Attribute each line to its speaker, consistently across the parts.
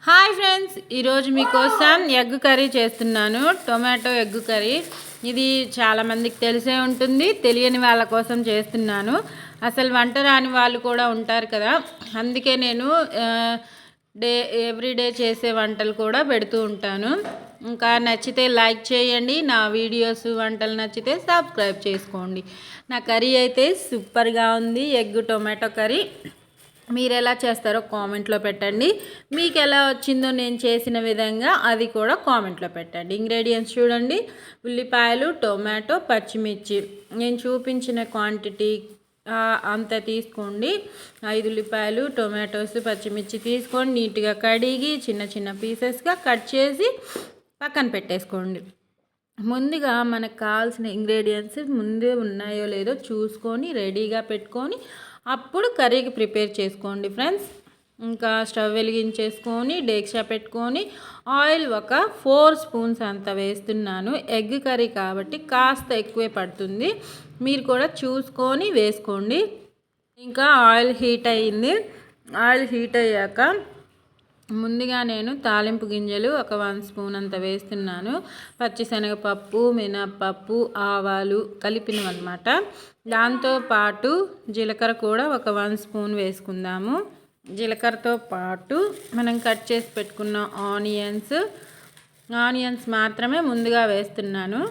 Speaker 1: Hi friends, ఈరోజు మీకోసం egg curry చేస్తున్నాను. Tomato egg curry. ఇది చాలామందికి తెలిసే ఉంటుంది, తెలియని వాళ్ళ కోసం చేస్తున్నాను. అసలు వంట రాని వాళ్ళు కూడా ఉంటారు కదా, అందుకే నేను ఎవ్రీడే చేసే వంటలు కూడా పెడుతూ ఉంటాను. ఇంకా నచ్చితే లైక్ చేయండి, నా వీడియోస్ వంటలు నచ్చితే సబ్స్క్రైబ్ చేసుకోండి. నా కర్రీ అయితే సూపర్గా ఉంది, ఎగ్ టొమాటో కర్రీ. మీరు ఎలా చేస్తారో కామెంట్లో పెట్టండి. మీకు ఎలా వచ్చిందో నేను చేసిన విధంగా అది కూడా కామెంట్లో పెట్టండి. ఇంగ్రీడియంట్స్ చూడండి: ఉల్లిపాయలు, టొమాటో, పచ్చిమిర్చి. నేను చూపించిన క్వాంటిటీ అంత తీసుకోండి. 5 ఉల్లిపాయలు, టొమాటోస్, పచ్చిమిర్చి తీసుకొని నీట్గా కడిగి చిన్న చిన్న పీసెస్గా కట్ చేసి పక్కన పెట్టేసుకోండి. ముందుగా మనకు కావాల్సిన ఇంగ్రీడియంట్స్ ముందే ఉన్నాయో లేదో చూసుకొని రెడీగా పెట్టుకొని అప్పుడు కర్రీకి ప్రిపేర్ చేసుకోండి ఫ్రెండ్స్. ఇంకా స్టవ్ వెలిగించేసుకొని డేక్షా పెట్టుకొని ఆయిల్ ఒక 4 స్పూన్స్ అంత వేస్తున్నాను. ఎగ్ కర్రీ కాబట్టి కాస్త ఎక్కువే పడుతుంది, మీరు కూడా చూసుకొని వేసుకోండి. ఇంకా ఆయిల్ హీట్ అయ్యింది. ఆయిల్ హీట్ అయ్యాక ముందుగా నేను తాలింపు గింజలు ఒక 1 స్పూన్ అంత వేస్తున్నాను. పచ్చిశనగపప్పు, మినప్పప్పు, ఆవాలు కలిపినవన్నమాట. దాంతోపాటు జీలకర్ర కూడా ఒక 1 స్పూన్ వేసుకుందాము. జీలకర్రతో పాటు మనం కట్ చేసి పెట్టుకున్న ఆనియన్స్ మాత్రమే ముందుగా వేస్తున్నాను.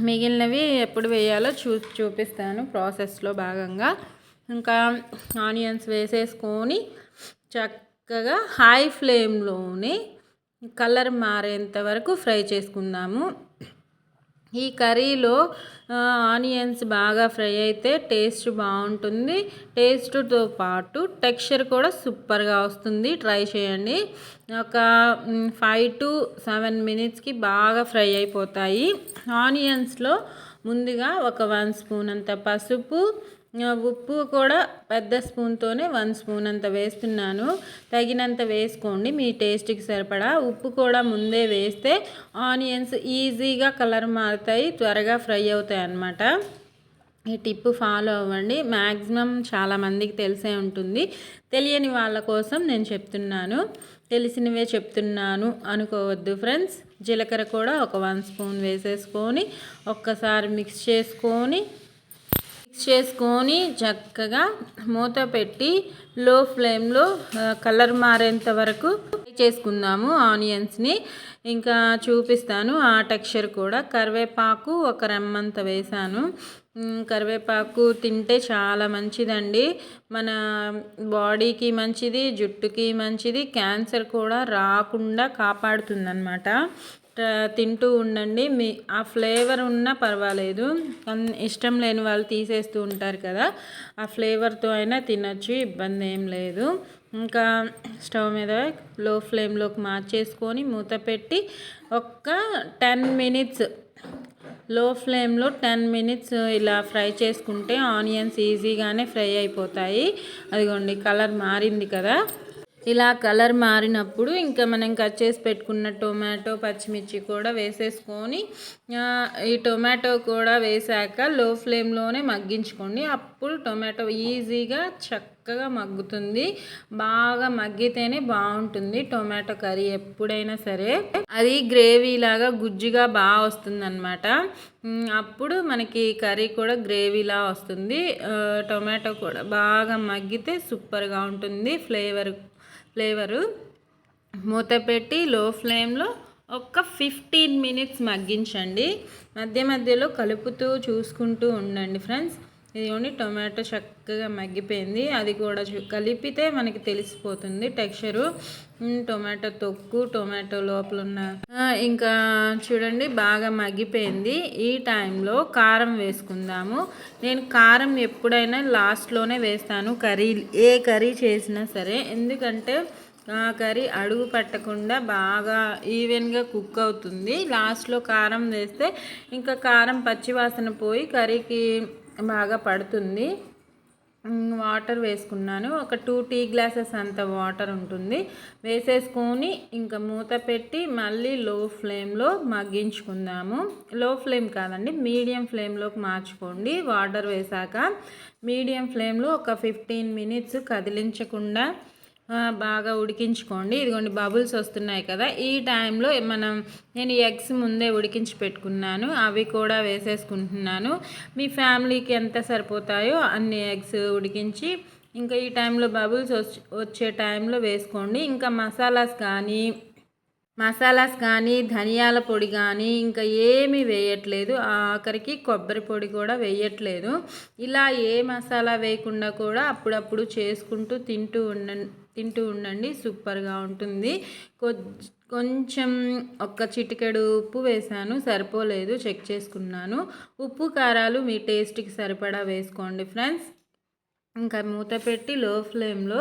Speaker 1: మిగిలినవి ఎప్పుడు వేయాలో చూపిస్తాను ప్రాసెస్లో భాగంగా. ఇంకా ఆనియన్స్ వేసేసుకొని చక్కగా హై ఫ్లేమ్లోనే కలర్ మారేంత వరకు ఫ్రై చేసుకుందాము. ఈ కర్రీలో ఆనియన్స్ బాగా ఫ్రై అయితే టేస్ట్ బాగుంటుంది. టేస్ట్తో పాటు టెక్స్చర్ కూడా సూపర్గా వస్తుంది. ట్రై చేయండి. ఒక 5 to 7 మినిట్స్కి బాగా ఫ్రై అయిపోతాయి. ఆనియన్స్లో ముందుగా ఒక 1 స్పూన్ అంత పసుపు, ఉప్పు కూడా పెద్ద స్పూన్తోనే 1 స్పూన్ అంత వేస్తున్నాను. తగినంత వేసుకోండి, మీ టేస్ట్కి సరిపడా. ఉప్పు కూడా ముందే వేస్తే ఆనియన్స్ ఈజీగా కలర్ మారుతాయి, త్వరగా ఫ్రై అవుతాయి అన్నమాట. ఈ టిప్ ఫాలో అవ్వండి. మ్యాక్సిమం చాలామందికి తెలిసే ఉంటుంది, తెలియని వాళ్ళ కోసం నేను చెప్తున్నాను. తెలిసినవే చెప్తున్నాను అనుకోవద్దు ఫ్రెండ్స్. జీలకర్ర కూడా ఒక 1 స్పూన్ వేసేసుకొని ఒక్కసారి మిక్స్ చేసుకొని చక్కగా మూత పెట్టి లో ఫ్లేమ్లో కలర్ మారేంత వరకు ఫ్రై చేసుకుందాము ఆనియన్స్ని. ఇంకా చూపిస్తాను ఆ టెక్స్చర్ కూడా. కరివేపాకు ఒక రెమ్మంత వేసాను. కరివేపాకు తింటే చాలా మంచిదండి, మన బాడీకి మంచిది, జుట్టుకి మంచిది, క్యాన్సర్ కూడా రాకుండా కాపాడుతుందన్నమాట. తింటూ ఉండండి. ఆ ఫ్లేవర్ ఉన్నా పర్వాలేదు, ఇష్టం లేని వాళ్ళు తీసేస్తూ ఉంటారు కదా, ఆ ఫ్లేవర్తో అయినా తినచ్చు, ఇబ్బంది ఏం లేదు. ఇంకా స్టవ్ మీద లో ఫ్లేమ్లోకి మార్చేసుకొని మూత పెట్టి ఒక్క 10 మినిట్స్ లో ఫ్లేమ్లో 10 మినిట్స్ ఇలా ఫ్రై చేసుకుంటే ఆనియన్స్ ఈజీగానే ఫ్రై అయిపోతాయి. అదిగోండి కలర్ మారింది కదా. ఇలా కలర్ మారినప్పుడు ఇంకా మనం కట్ చేసి పెట్టుకున్న టొమాటో, పచ్చిమిర్చి కూడా వేసేసుకొని ఈ టొమాటో కూడా వేసాక లో ఫ్లేమ్లోనే మగ్గించుకోండి. అప్పుడు టొమాటో ఈజీగా చక్కగా మగ్గుతుంది. బాగా మగ్గితేనే బాగుంటుంది టొమాటో కర్రీ ఎప్పుడైనా సరే. అది గ్రేవీ లాగా గుజ్జుగా బాగా వస్తుందన్నమాట. అప్పుడు మనకి కర్రీ కూడా గ్రేవీలా వస్తుంది. టొమాటో కూడా బాగా మగ్గితే సూపర్గా ఉంటుంది ఫ్లేవరు. మూత పెట్టి లో ఫ్లేమ్లో ఒక 15 మినిట్స్ మగ్గించండి. మధ్య మధ్యలో కలుపుతూ చూసుకుంటూ ఉండండి ఫ్రెండ్స్. ఇదిగోండి టొమాటో చక్కగా మగ్గిపోయింది. అది కూడా కలిపితే మనకి తెలిసిపోతుంది టెక్స్చరు. టొమాటో తొక్కు, టొమాటో లోపల ఉన్న ఇంకా చూడండి బాగా మగ్గిపోయింది. ఈ టైంలో కారం వేసుకుందాము. నేను కారం ఎప్పుడైనా లాస్ట్లోనే వేస్తాను ఏ కర్రీ చేసినా సరే, ఎందుకంటే కర్రీ అడుగు పట్టకుండా బాగా ఈవెన్గా కుక్ అవుతుంది. లాస్ట్లో కారం వేస్తే ఇంకా కారం పచ్చివాసన పోయి కర్రీకి బాగా పడుతుంది. వాటర్ వేసుకున్నాను, ఒక 2 టీ గ్లాసెస్ అంత వాటర్ ఉంటుంది. వేసేసుకొని ఇంకా మూత పెట్టి మళ్ళీ లో ఫ్లేమ్లో మగ్గించుకుందాము. లో ఫ్లేమ్ కాదండి, మీడియం ఫ్లేమ్లోకి మార్చుకోండి. వాటర్ వేసాక మీడియం ఫ్లేమ్లో ఒక 15 మినిట్స్ కదిలించకుండా బాగా ఉడికించుకోండి. ఇదిగోండి బబుల్స్ వస్తున్నాయి కదా, ఈ టైంలో నేను ఎగ్స్ ముందే ఉడికించి పెట్టుకున్నాను, అవి కూడా వేసేసుకుంటున్నాను. మీ ఫ్యామిలీకి ఎంత సరిపోతాయో అన్ని ఎగ్స్ ఉడికించి ఇంకా ఈ టైంలో బబుల్స్ వచ్చే టైంలో వేసుకోండి. ఇంకా మసాలాస్ కానీ ధనియాల పొడి కానీ ఇంకా ఏమీ వేయట్లేదు, ఆఖరికి కొబ్బరి పొడి కూడా వేయట్లేదు. ఇలా ఏ మసాలా వేయకుండా కూడా అప్పుడప్పుడు చేసుకుంటూ తింటూ ఉండండి, సూపర్గా ఉంటుంది. కొంచెం ఒక్క చిటికెడు ఉప్పు వేసాను, సరిపోలేదు, చెక్ చేసుకున్నాను. ఉప్పు కారాలు మీ టేస్ట్కి సరిపడా వేసుకోండి ఫ్రెండ్స్. ఇంకా మూత పెట్టి లో ఫ్లేమ్లో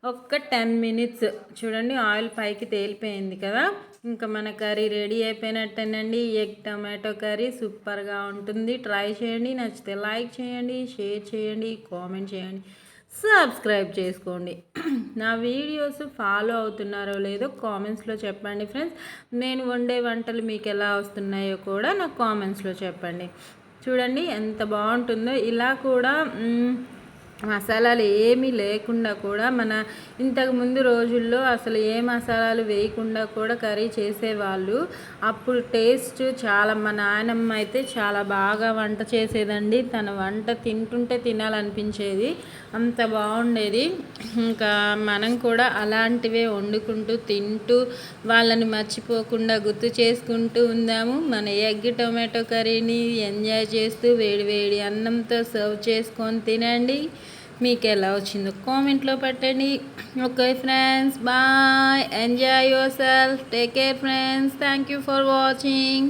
Speaker 1: ఒక్క 10 మినిట్స్ చూడండి, ఆయిల్ పైకి తేలిపోయింది కదా, ఇంకా మన కర్రీ రెడీ అయిపోయినట్టేనండి. ఎగ్ టమాటో కర్రీ సూపర్గా ఉంటుంది. ట్రై చేయండి, నచ్చితే లైక్ చేయండి, షేర్ చేయండి, కామెంట్ చేయండి, సబ్స్క్రైబ్ చేసుకోండి. నా వీడియోస్ ఫాలో అవుతున్నారో లేదో కామెంట్స్లో చెప్పండి ఫ్రెండ్స్. నేను వండే వంటలు మీకు ఎలా వస్తున్నాయో కూడా నాకు కామెంట్స్లో చెప్పండి. చూడండి ఎంత బాగుంటుందో. ఇలా కూడా మసాలాలు ఏమీ లేకుండా కూడా ఇంతకుముందు రోజుల్లో అసలు ఏ మసాలాలు వేయకుండా కూడా కర్రీ చేసేవాళ్ళు. అప్పుడు టేస్ట్ చాలా, మా నాయనమ్మ అయితే చాలా బాగా వంట చేసేదండి. తన వంట తింటుంటే తినాలనిపించేది, అంత బాగుండేది. ఇంకా మనం కూడా అలాంటివే వండుకుంటూ తింటూ వాళ్ళని మర్చిపోకుండా గుర్తు చేసుకుంటూ ఉందాము. మన ఎగ్ టొమాటో కర్రీని ఎంజాయ్ చేస్తూ వేడి వేడి అన్నంతో సర్వ్ చేసుకొని తినండి. మీకు ఎలా వచ్చిందో కామెంట్లో పెట్టండి. Okay friends, bye, enjoy yourself, take care friends, thank you for watching.